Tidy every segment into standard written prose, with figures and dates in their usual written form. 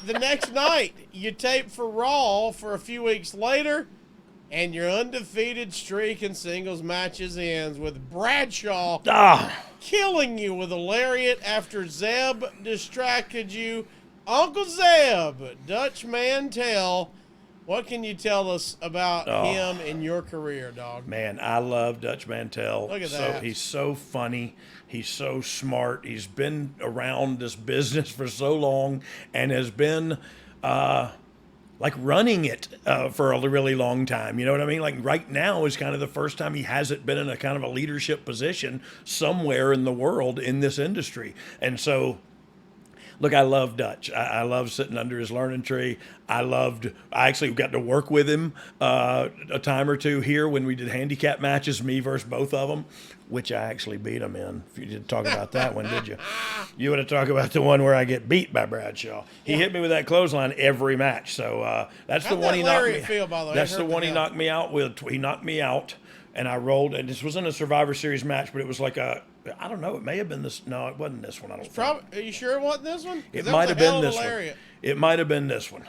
The next night, you tape for Raw for a few weeks later, and your undefeated streak in singles matches ends with Bradshaw killing you with a lariat after Zeb distracted you. Uncle Zeb, Dutch Mantell. What can you tell us about him in your career, Dog? Man, I love Dutch Mantell. Look at that. He's so funny. He's so smart. He's been around this business for so long and has been like running it for a really long time. You know what I mean? Like right now is kind of the first time he hasn't been in a kind of a leadership position somewhere in the world in this industry. And so, look, I love Dutch. I love sitting under his learning tree. I actually got to work with him a time or two here when we did handicap matches, me versus both of them, which I actually beat him in. If you didn't talk about that one, did you? You would have talked about the one where I get beat by Bradshaw. He hit me with that clothesline every match. So that's How'd the one that he knocked me. lariat feel, by the way? That's It the hurt one the he hell. knocked me out with. He knocked me out. And I rolled, and this wasn't a Survivor Series match, but it was like I don't know, it may have been this. No, it wasn't this one, I don't think. Are you sure it wasn't this one? 'Cause It that might was have a hell been of a this one. lariat. It might have been this one.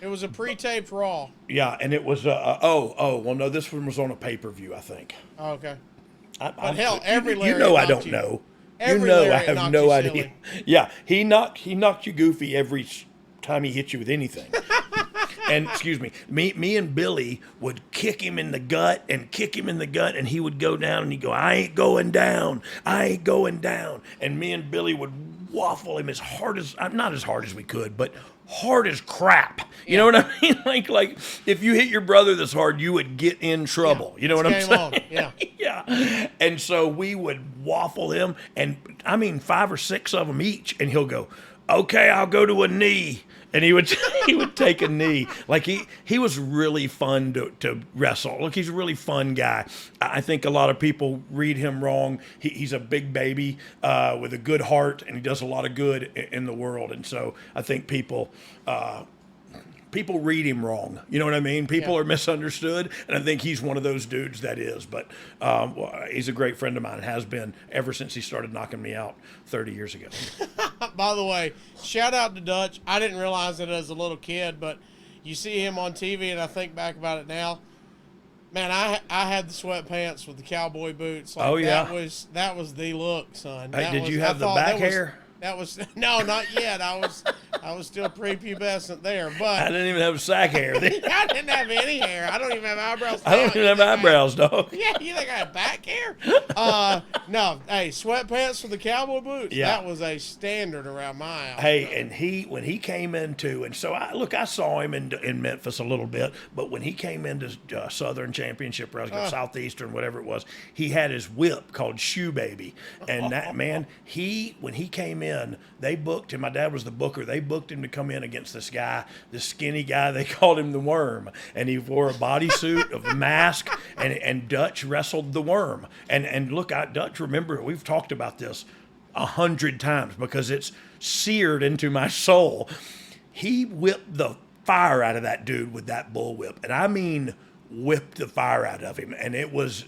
It was a pre-taped Raw. Yeah, and it was, well, no, this one was on a pay-per-view, I think. Oh, okay. But hell, every you lariat know I knocked don't you. know. Every You know I lariat have knocked no you idea. silly. Yeah, he knocked you goofy every time he hit you with anything. And excuse me and Billy would kick him in the gut, and he would go down, and he'd go, I ain't going down. And me and Billy would waffle him as hard as, not as hard as we could, but hard as crap. You know what I mean? Like if you hit your brother this hard, you would get in trouble. Yeah. You know what I'm Game saying? on. Yeah. Yeah. And so we would waffle him, and I mean 5 or 6 of them each, and he'll go, okay, I'll go to a knee. And he would take a knee. Like he was really fun to wrestle. Look, he's a really fun guy. I think a lot of people read him wrong. He's a big baby with a good heart, and he does a lot of good in the world. And so I think people read him wrong. You know what I mean? People are misunderstood, and I think he's one of those dudes that is. But he's a great friend of mine and has been ever since he started knocking me out 30 years ago. By the way, shout out to Dutch. I didn't realize it as a little kid, but you see him on TV, and I think back about it now. Man, I had the sweatpants with the cowboy boots. Like, Oh, yeah. that was the look, son. Hey, That did was- you I have the thought back that was- hair? That was no, not yet. I was still prepubescent there, I but didn't even have sack hair then. I didn't have any hair. I don't even have eyebrows. I don't even have eyebrows, dog. Yeah, you think I had back hair? No. Hey, sweatpants with the cowboy boots. Yeah. That was a standard around my house. Hey, and when he came into, and so I saw him in Memphis a little bit, but when he came into Southern Championship Wrestling, Southeastern, whatever it was, he had his whip called Shoe Baby, and that man, when he came in, they booked him. My dad was the booker. They booked him to come in against this guy, this skinny guy. They called him the Worm, and he wore a bodysuit, a mask, and Dutch wrestled the Worm. And look, Dutch, remember, we've talked about this 100 times because it's seared into my soul. He whipped the fire out of that dude with that bullwhip, and I mean whipped the fire out of him, and it was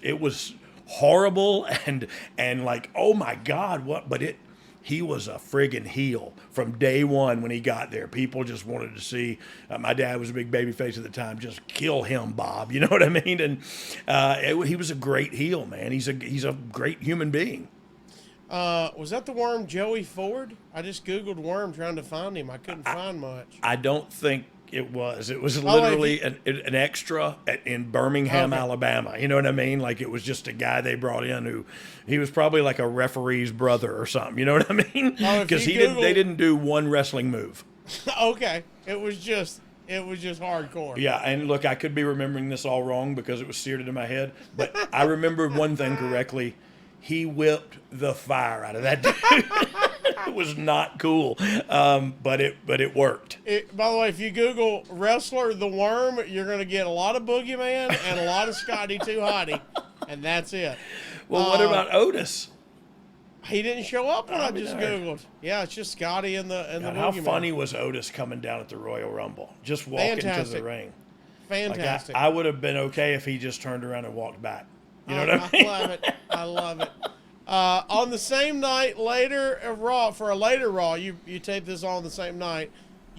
horrible and like, oh my God, what? But he was a friggin' heel from day one when he got there. People just wanted to see, my dad was a big baby face at the time, just kill him, Bob. You know what I mean? And he was a great heel, man. He's a great human being. Was that the Worm Joey Ford? I just Googled Worm trying to find him. I couldn't find much. I don't think it was. It was wait, literally an extra in Birmingham, Okay. Alabama. You know what I mean? Like it was just a guy they brought in who he was probably like a referee's brother or something. You know what I mean? Oh, if Because you they didn't do one wrestling move. Okay, it was just hardcore. Yeah, and look, I could be remembering this all wrong because it was seared into my head, but I remembered one thing correctly. He whipped the fire out of that dude. It was not cool, but it worked. By the way, if you Google wrestler the Worm, you're going to get a lot of Boogeyman and a lot of Scotty Too Hottie, and that's it. Well, what about Otis? He didn't show up when I just Googled. Yeah, it's just Scotty and the God, how Boogeyman. funny was Otis coming down at the Royal Rumble? Just walking to the Fantastic. ring. Fantastic. Like I would have been okay if he just turned around and walked back. You know what I mean? I love it. On the same night, for a later Raw, you taped this on the same night.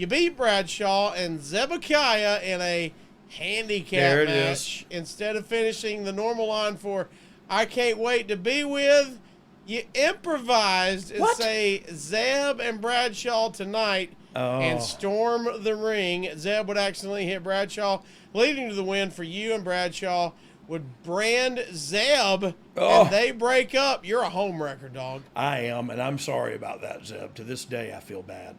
You beat Bradshaw and Zebekiah in a handicap match. Instead of finishing the normal line for "I can't wait to be with," you improvised and say Zeb and Bradshaw tonight and storm the ring. Zeb would accidentally hit Bradshaw, leading to the win for you, and Bradshaw would brand Zeb, and they break up. You're a home wrecker, dog. I am, and I'm sorry about that, Zeb. To this day, I feel bad.